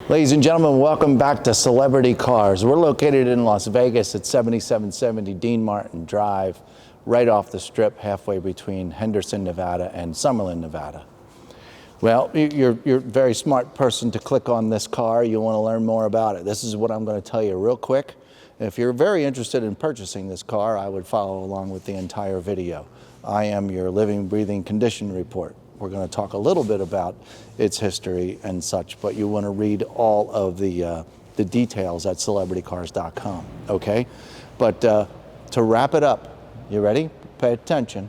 Ladies and gentlemen, welcome back to Celebrity Cars. We're located in Las Vegas at 7770 Dean Martin Drive, right off the strip, halfway between Henderson, Nevada and Summerlin, Nevada. Well, you're a very smart person to click on this car. You want to learn more about it. This is what I'm going to tell you real quick. If you're very interested in purchasing this car, I would follow along with the entire video. I am your living, breathing condition report. We're going to talk a little bit about its history and such, but you want to read all of the details at celebritycars.com, okay? But to wrap it up, you ready? Pay attention.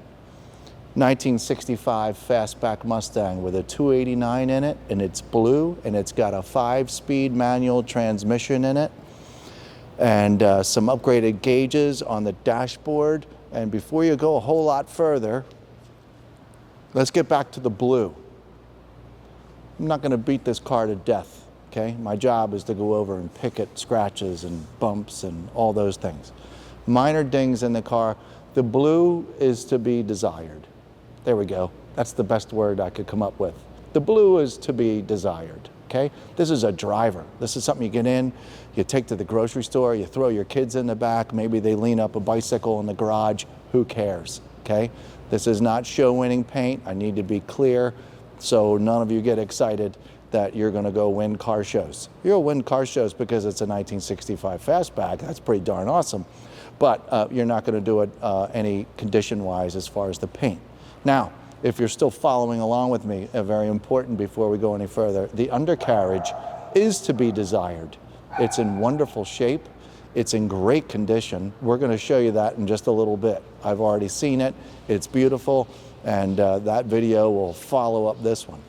1965 Fastback Mustang with a 289 in it, and it's blue, and it's got a 5-speed manual transmission in it, and some upgraded gauges on the dashboard. And before you go a whole lot further, let's get back to the blue. I'm not going to beat this car to death, okay? My job is to go over and pick at scratches and bumps and all those things. Minor dings in the car. The blue is to be desired. There we go. That's the best word I could come up with. The blue is to be desired, okay? This is a driver. This is something you get in, you take to the grocery store, you throw your kids in the back, maybe they lean up a bicycle in the garage, who cares, okay? This is not show-winning paint. I need to be clear so none of you get excited that you're going to go win car shows. You'll win car shows because it's a 1965 Fastback. That's pretty darn awesome. But you're not going to do it any condition-wise as far as the paint. Now, if you're still following along with me, very important before we go any further, the undercarriage is to be desired. It's in wonderful shape. It's in great condition. We're going to show you that in just a little bit. I've already seen it. It's beautiful, and that video will follow up this one.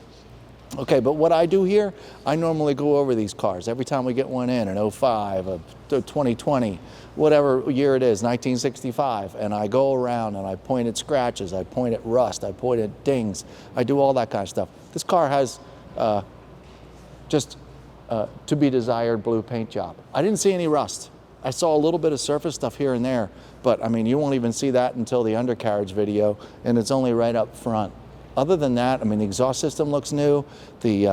Okay, but what I do here, I normally go over these cars. Every time we get one in, an 05, a 2020, whatever year it is, 1965, and I go around and I point at scratches, I point at rust, I point at dings, I do all that kind of stuff. This car has just to be desired blue paint job. I didn't see any rust. I saw a little bit of surface stuff here and there, but I mean, you won't even see that until the undercarriage video, and it's only right up front. Other than that, I mean, the exhaust system looks new. The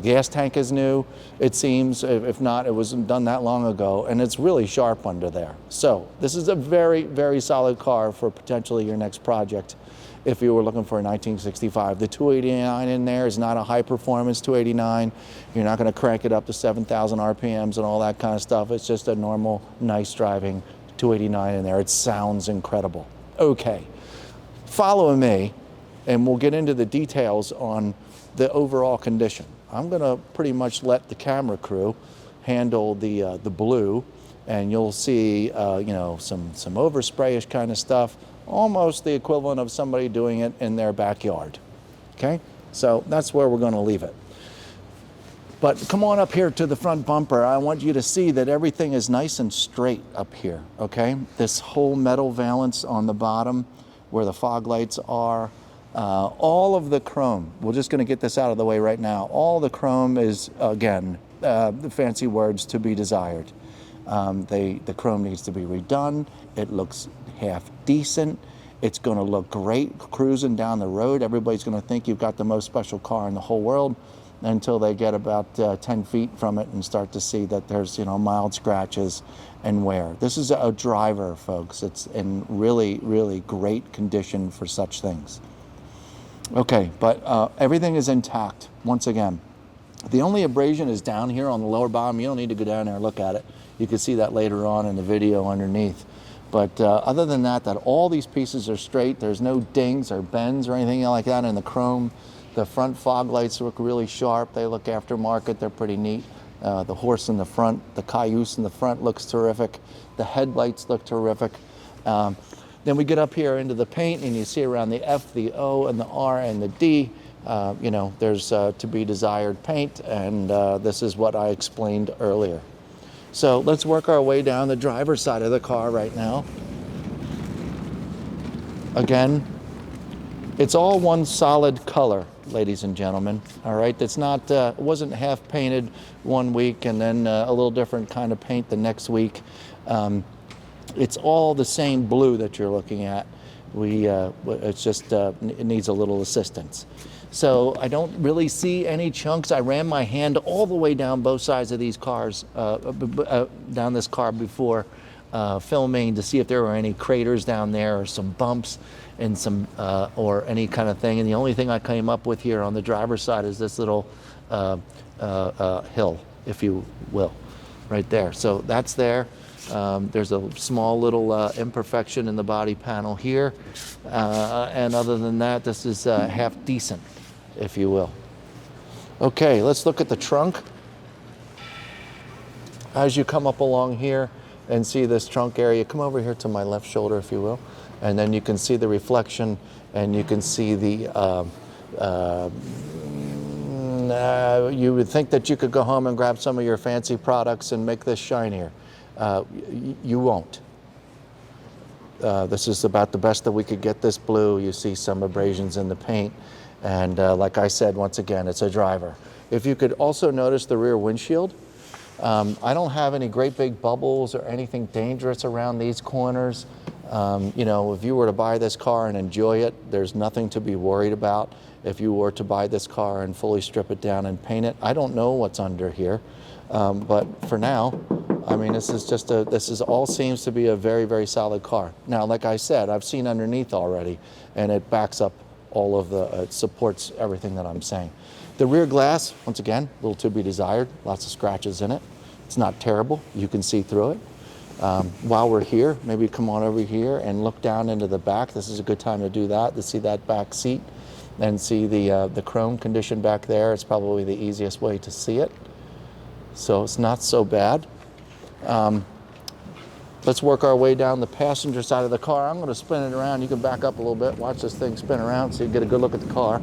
gas tank is new. It seems, if not, it wasn't done that long ago, and it's really sharp under there. So this is a very, very solid car for potentially your next project. If you were looking for a 1965, the 289 in there is not a high-performance 289. You're not going to crank it up to 7,000 RPMs and all that kind of stuff. It's just a normal, nice driving 289 in there. It sounds incredible. Okay, follow me, and we'll get into the details on the overall condition. I'm going to pretty much let the camera crew handle the blue, and you'll see, you know, some oversprayish kind of stuff. Almost the equivalent of somebody doing it in their backyard, okay? So that's where we're going to leave it. But come on up here to the front bumper. I want you to see that everything is nice and straight up here, okay? This whole metal valance on the bottom where the fog lights are, all of the chrome, we're just going to get this out of the way right now. All the chrome is, again, the fancy words, to be desired. The chrome needs to be redone. It looks half decent. It's going to look great cruising down the road. Everybody's going to think you've got the most special car in the whole world until they get about 10 feet from it and start to see that there's, you know, mild scratches and wear. This is a driver, folks. It's in really, really great condition for such things. Okay, but everything is intact, once again. The only abrasion is down here on the lower bottom. You don't need to go down there and look at it. You can see that later on in the video underneath. But other than that, all these pieces are straight. There's no dings or bends or anything like that in the chrome. The front fog lights look really sharp. They look aftermarket. They're pretty neat. The horse in the front, the cayuse in the front looks terrific. The headlights look terrific. Then we get up here into the paint, and you see around the F, the O, and the R, and the D, you know, there's to be desired paint, and this is what I explained earlier. So let's work our way down the driver's side of the car right now. Again, it's all one solid color, ladies and gentlemen. All right, it's not, it wasn't half painted one week and then a little different kind of paint the next week. It's all the same blue that you're looking at. It's just, it needs a little assistance. So I don't really see any chunks. I ran my hand all the way down both sides of these cars, down this car before filming to see if there were any craters down there or some bumps and some or any kind of thing. And the only thing I came up with here on the driver's side is this little hill, if you will, right there. So that's there. There's a small little imperfection in the body panel here. And other than that, this is half decent, if you will. Okay, let's look at the trunk. As you come up along here and see this trunk area, come over here to my left shoulder, if you will, and then you can see the reflection and you can see the, you would think that you could go home and grab some of your fancy products and make this shinier. You won't. This is about the best that we could get this blue. You see some abrasions in the paint. And like I said, once again, it's a driver. If you could also notice the rear windshield, I don't have any great big bubbles or anything dangerous around these corners. You know, if you were to buy this car and enjoy it, there's nothing to be worried about. If you were to buy this car and fully strip it down and paint it, I don't know what's under here. But for now, I mean, this is all seems to be a very, very solid car. Now, like I said, I've seen underneath already, and it backs up all of the, it supports everything that I'm saying. The rear glass, once again, a little to be desired, lots of scratches in it. It's not terrible, you can see through it. While we're here, maybe come on over here and look down into the back. This is a good time to do that, to see that back seat and see the chrome condition back there. It's probably the easiest way to see it. So it's not so bad. Let's work our way down the passenger side of the car. I'm going to spin it around. You can back up a little bit, watch this thing spin around so you get a good look at the car.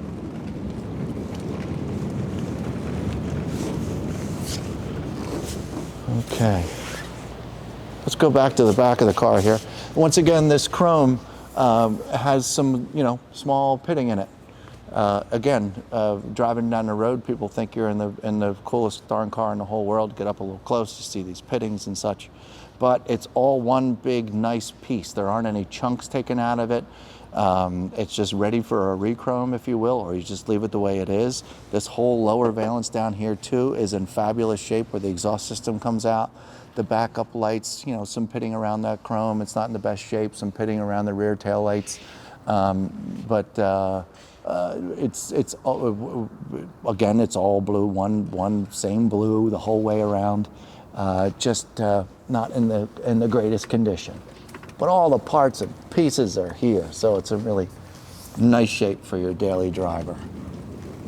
Okay. Let's go back to the back of the car here. Once again, this chrome has some, you know, small pitting in it. Again, driving down the road, people think you're in the coolest darn car in the whole world. Get up a little close to see these pittings and such. But it's all one big nice piece. There aren't any chunks taken out of it. It's just ready for a re-chrome, if you will, or you just leave it the way it is. This whole lower valance down here too is in fabulous shape where the exhaust system comes out. The backup lights, you know, some pitting around that chrome. It's not in the best shape, some pitting around the rear tail lights. It's again, it's all blue, one same blue the whole way around. Just not in the greatest condition, but all the parts and pieces are here, so it's a really nice shape for your daily driver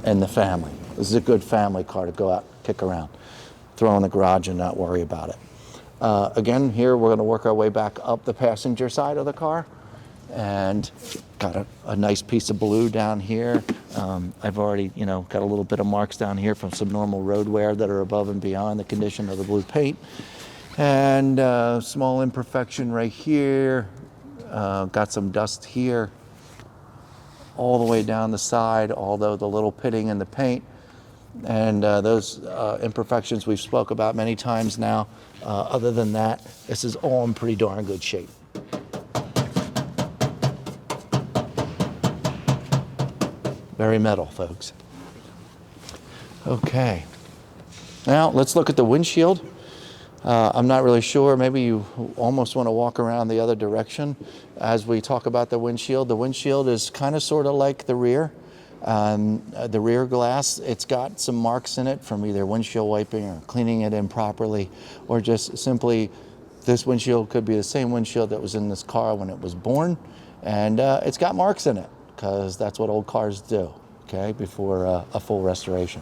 and the family. This is a good family car to go out, kick around, throw in the garage and not worry about it. Again, here we're going to work our way back up the passenger side of the car. And got a nice piece of blue down here. I've already, you know, got a little bit of marks down here from some normal road wear that are above and beyond the condition of the blue paint. And small imperfection right here. Got some dust here. All the way down the side, although the little pitting in the paint. And those imperfections we've spoke about many times now. Other than that, this is all in pretty darn good shape. Very metal, folks. Okay. Now, let's look at the windshield. I'm not really sure. Maybe you almost want to walk around the other direction as we talk about the windshield. The windshield is kind of sort of like the rear. The rear glass, it's got some marks in it from either windshield wiping or cleaning it improperly, or just simply this windshield could be the same windshield that was in this car when it was born, and it's got marks in it because that's what old cars do, okay, before a full restoration.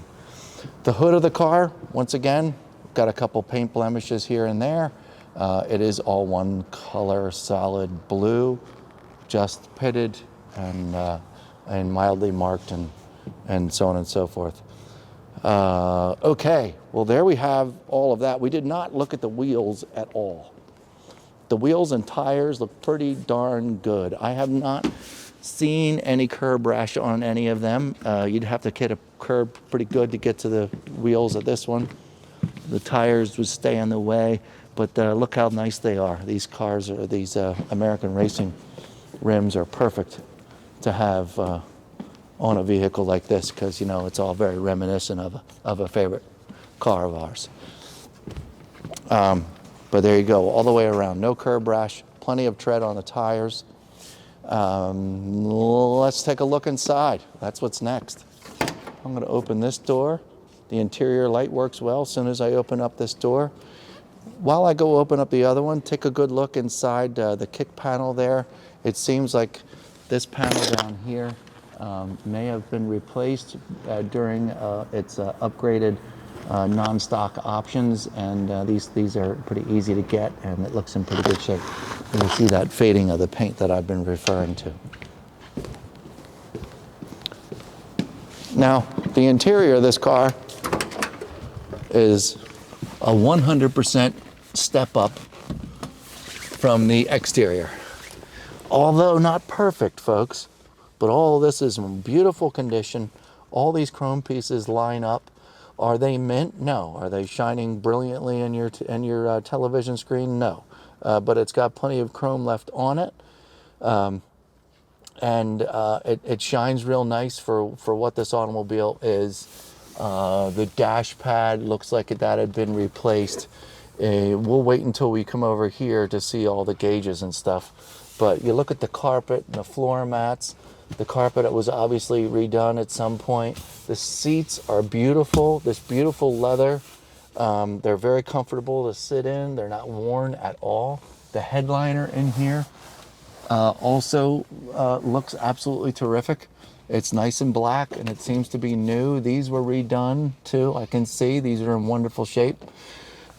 The hood of the car, once again, got a couple paint blemishes here and there. It is all one color, solid blue, just pitted and mildly marked and so on and so forth. Okay, well there we have all of that. We did not look at the wheels at all. The wheels and tires look pretty darn good. I have not seen any curb rash on any of them. You'd have to hit a curb pretty good to get to the wheels of this one. The tires would stay in the way, but look how nice they are. These cars, are these American racing rims are perfect to have on a vehicle like this, because you know it's all very reminiscent of a favorite car of ours. But there you go, all the way around, no curb rash, plenty of tread on the tires. Let's take a look inside. That's what's next. I'm going to open this door. The interior light works well as soon as I open up this door. While I go open up the other one, take a good look inside the kick panel there. It seems like this panel down here may have been replaced during its upgraded non-stock options, and these are pretty easy to get, and it looks in pretty good shape. You see that fading of the paint that I've been referring to. Now, the interior of this car is a 100% step up from the exterior. Although not perfect, folks, but all of this is in beautiful condition. All these chrome pieces line up. Are they mint? No. Are they shining brilliantly in your television screen? No. But it's got plenty of chrome left on it. It shines real nice for what this automobile is. The dash pad looks like that had been replaced. We'll wait until we come over here to see all the gauges and stuff. But you look at the carpet and the floor mats. The carpet, it was obviously redone at some point. The seats are beautiful, this beautiful leather. They're very comfortable to sit in. They're not worn at all. The headliner in here also looks absolutely terrific. It's nice and black, and it seems to be new. These were redone too. I can see these are in wonderful shape.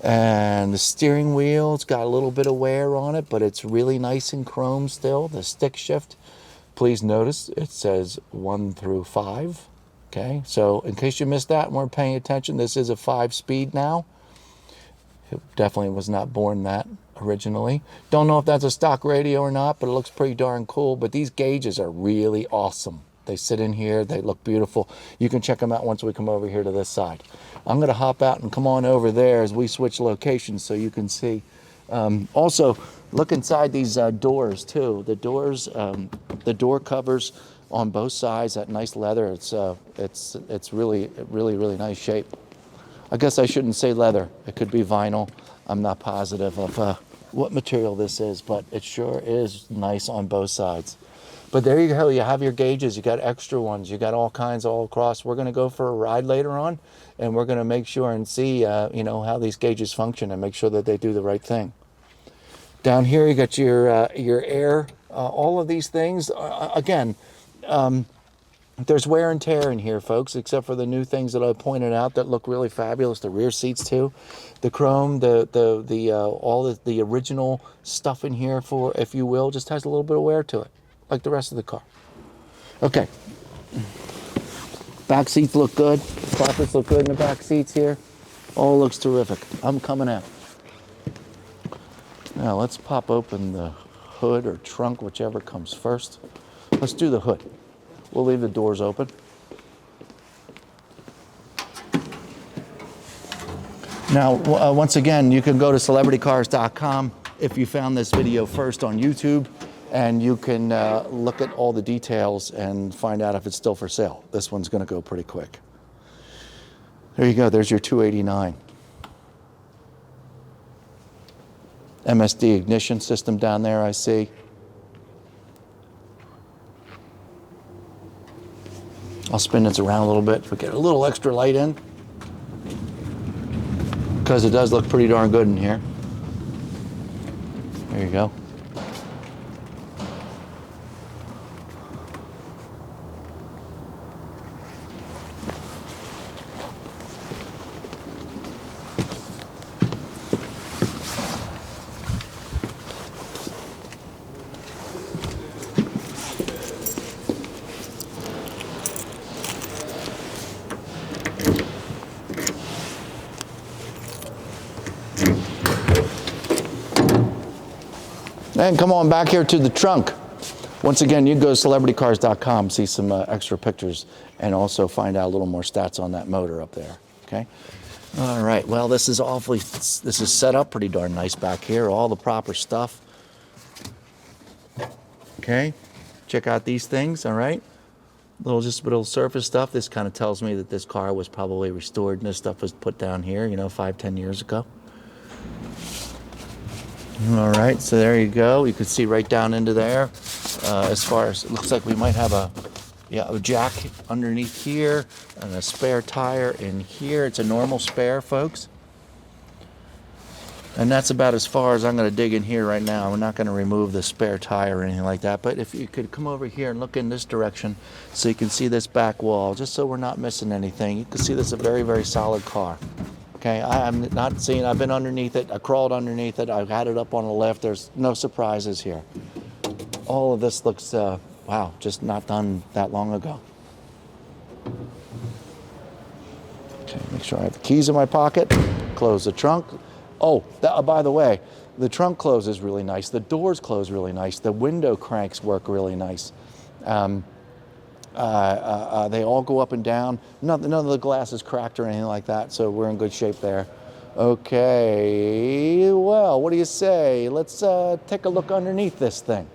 And the steering wheel, it's got a little bit of wear on it, but it's really nice and chrome still. The stick shift, please notice it says 1 through 5. Okay, so in case you missed that and weren't paying attention, this is a 5-speed now. It definitely was not born that originally. Don't know if that's a stock radio or not, but it looks pretty darn cool. But these gauges are really awesome. They sit in here, they look beautiful. You can check them out once we come over here to this side. I'm gonna hop out and come on over there as we switch locations so you can see. Also, look inside these doors too. The doors, the door covers on both sides, that nice leather. It's really nice shape. I guess I shouldn't say leather. It could be vinyl. I'm not positive of what material this is, but it sure is nice on both sides. But there you go, you have your gauges, you got extra ones, you got all kinds all across. We're gonna go for a ride later on, and we're gonna make sure and see you know, how these gauges function and make sure that they do the right thing. Down here you got your air, all of these things. Again, there's wear and tear in here, folks, except for the new things that I pointed out that look really fabulous. The rear seats too, the chrome, all the original stuff in here, for, if you will, just has a little bit of wear to it, like the rest of the car. Okay. Back seats look good. Carpets look good in the back seats here. All looks terrific. I'm coming out. Now let's pop open the hood or trunk, whichever comes first. Let's do the hood. We'll leave the doors open. Now, once again, you can go to celebritycars.com if you found this video first on YouTube, and you can look at all the details and find out if it's still for sale. This one's gonna go pretty quick. There you go, there's your 289. MSD ignition system down there, I see. I'll spin this around a little bit if we get a little extra light in, because it does look pretty darn good in here. There you go. And come on back here to the trunk. Once again, you can go to celebritycars.com, see some extra pictures, and also find out a little more stats on that motor up there, okay? All right, well, this is set up pretty darn nice back here, all the proper stuff. Okay, check out these things, all right? Little surface stuff. This kind of tells me that this car was probably restored and this stuff was put down here, 5-10 years ago. All right, so there you go. You can see right down into there. As far as, it looks like we might have a jack underneath here and a spare tire in here. It's a normal spare, folks. And that's about as far as I'm going to dig in here right now. I'm not going to remove the spare tire or anything like that. But if you could come over here and look in this direction so you can see this back wall, just so we're not missing anything. You can see this is a very, very solid car. Okay, I'm not seeing, I've been underneath it, I crawled underneath it, I've had it up on the lift. There's no surprises here. All of this looks, wow, just not done that long ago. Okay, make sure I have the keys in my pocket. Close the trunk. Oh, by the way, the trunk closes really nice. The doors close really nice. The window cranks work really nice. They all go up and down. None of the glass is cracked or anything like that, so we're in good shape there. Okay, well, what do you say? Let's take a look underneath this thing.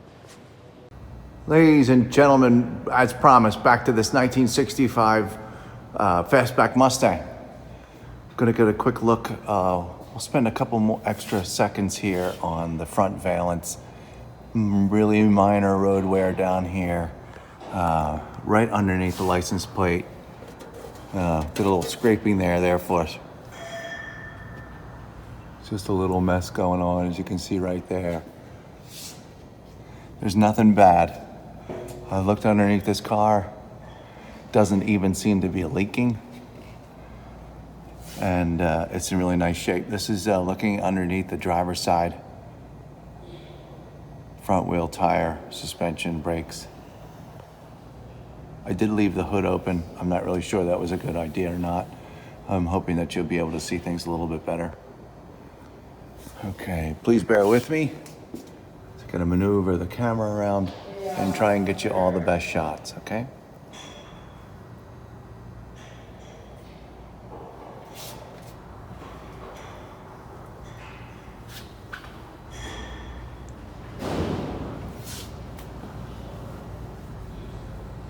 Ladies and gentlemen, as promised, back to this 1965 Fastback Mustang. Gonna get a quick look. We'll spend a couple more extra seconds here on the front valance. Really minor road wear down here, right underneath the license plate. Did a little scraping there for us. Just a little mess going on, as you can see right there. There's nothing bad. I looked underneath this car. Doesn't even seem to be leaking. And it's in really nice shape. This is looking underneath the driver's side. Front wheel tire, suspension, brakes. I did leave the hood open. I'm not really sure that was a good idea or not. I'm hoping that you'll be able to see things a little bit better. Okay, please bear with me. Just gonna maneuver the camera around and try and get you all the best shots, okay?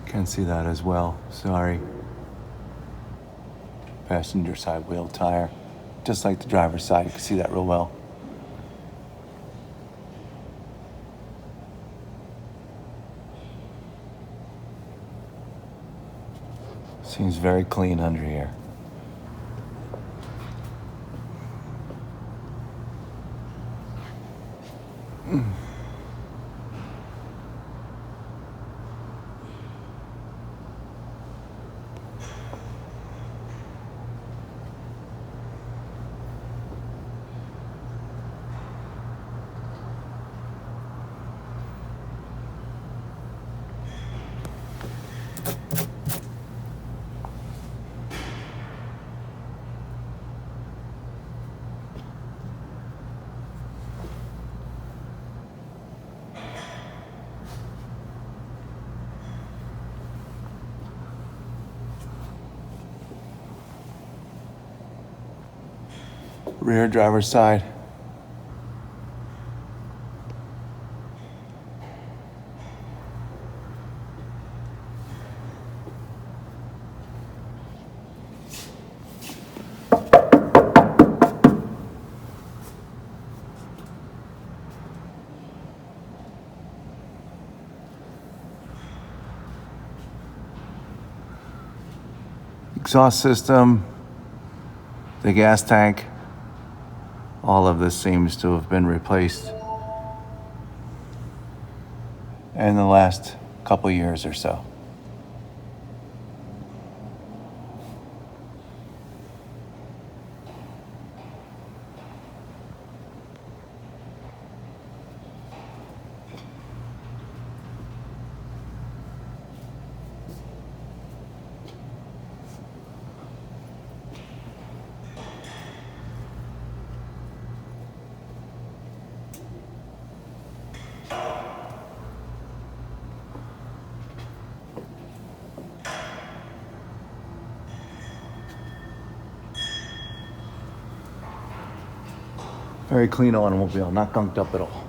Can see that as well, sorry. Passenger side wheel tire, just like the driver's side, you can see that real well. Seems very clean under here. Rear driver's side. Exhaust system, the gas tank. All of this seems to have been replaced in the last couple years or so. Very clean automobile, not gunked up at all.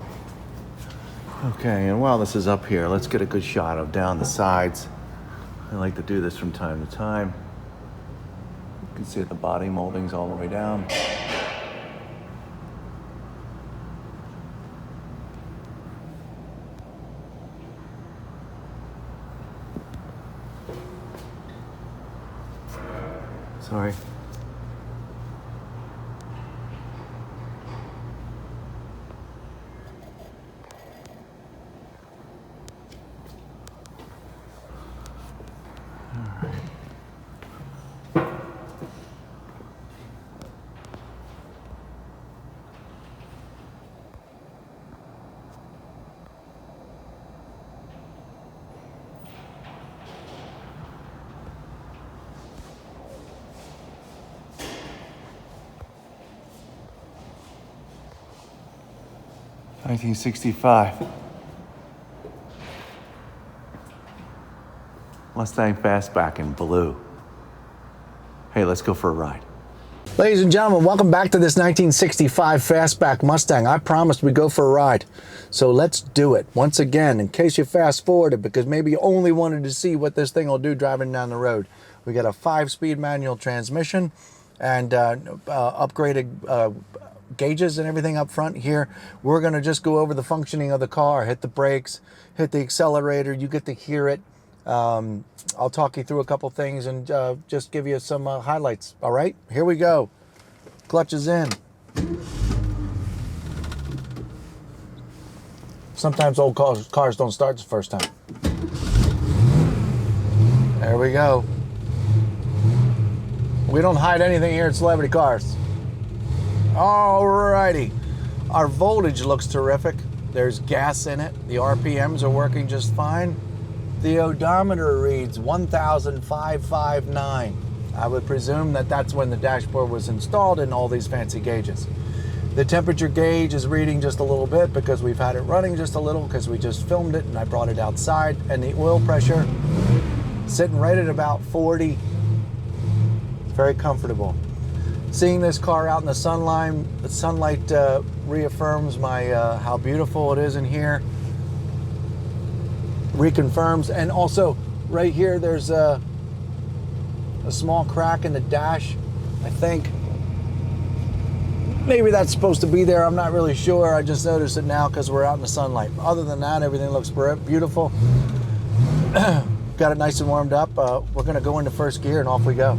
Okay, and while this is up here, let's get a good shot of down the sides. I like to do this from time to time. You can see the body moldings all the way down. Sorry. All right. $1965 Mustang Fastback in blue. Hey, let's go for a ride. Ladies and gentlemen, welcome back to this 1965 Fastback Mustang. I promised we'd go for a ride, so let's do it. Once again, in case you fast forwarded, because maybe you only wanted to see what this thing will do driving down the road. We got a 5-speed manual transmission and upgraded gauges and everything up front here. We're going to just go over the functioning of the car, hit the brakes, hit the accelerator. You get to hear it. I'll talk you through a couple things and just give you some highlights. All right, here we go. Clutch is in. Sometimes old cars don't start the first time. There we go. We don't hide anything here at Celebrity Cars. Alrighty. Our voltage looks terrific. There's gas in it. The RPMs are working just fine. The odometer reads 1,559. I would presume that that's when the dashboard was installed in all these fancy gauges. The temperature gauge is reading just a little bit because we've had it running just a little because we just filmed it and I brought it outside. And the oil pressure sitting right at about 40. Very comfortable. Seeing this car out in the sunlight reaffirms my how beautiful it is in here. Reconfirms, and also right here there's a small crack in the dash. I think maybe that's supposed to be there. I'm not really sure. I just noticed it now because we're out in the sunlight. Other than that, everything looks beautiful. Got it nice and warmed up. We're going to go into first gear and off we go.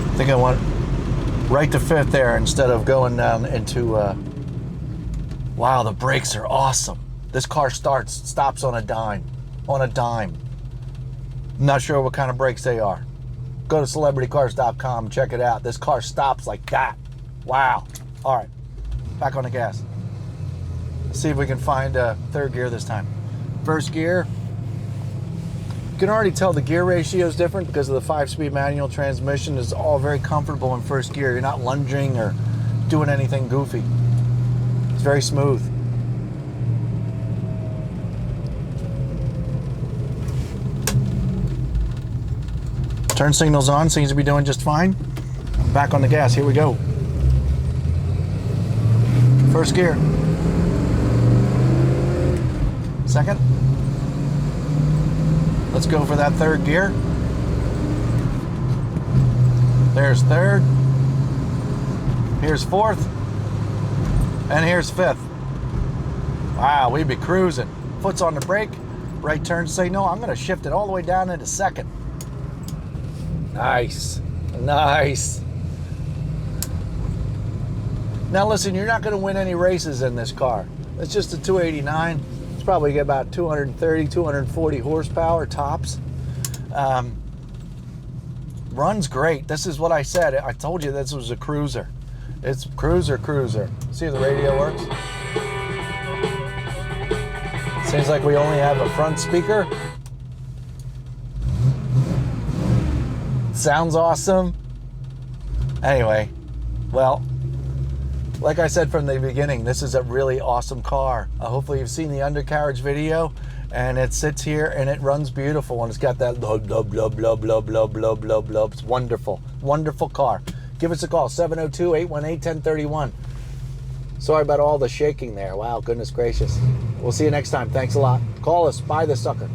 I think I went right to fifth there instead of going down into, wow, the brakes are awesome. This car stops on a dime, I'm not sure what kind of brakes they are. Go to celebritycars.com, check it out. This car stops like that. Wow. All right, back on the gas. Let's see if we can find third gear this time. First gear. You can already tell the gear ratio is different because of the 5-speed manual transmission. Is all very comfortable in first gear. You're not lunging or doing anything goofy. It's very smooth. Turn signals on, seems to be doing just fine. Back on the gas, here we go. First gear. Second. Let's go for that third gear. There's third. Here's fourth. And here's fifth. Wow, we'd be cruising. Foot's on the brake. Right turn signal. I'm going to shift it all the way down into second. Nice. Nice. Now listen, you're not going to win any races in this car. It's just a 289. Probably get about 230, 240 horsepower tops. Runs great. This is what I said. I told you this was a cruiser. It's cruiser. See if the radio works. Seems like we only have a front speaker. Sounds awesome. Anyway, well, like I said from the beginning, this is a really awesome car. Hopefully you've seen the undercarriage video, and it sits here and it runs beautiful, and it's got that blah, blah, blah, blah, blah, blah, blah, blah, blah. It's wonderful. Wonderful car. Give us a call, 702-818-1031. Sorry about all the shaking there. Wow, goodness gracious. We'll see you next time. Thanks a lot. Call us. Buy the sucker.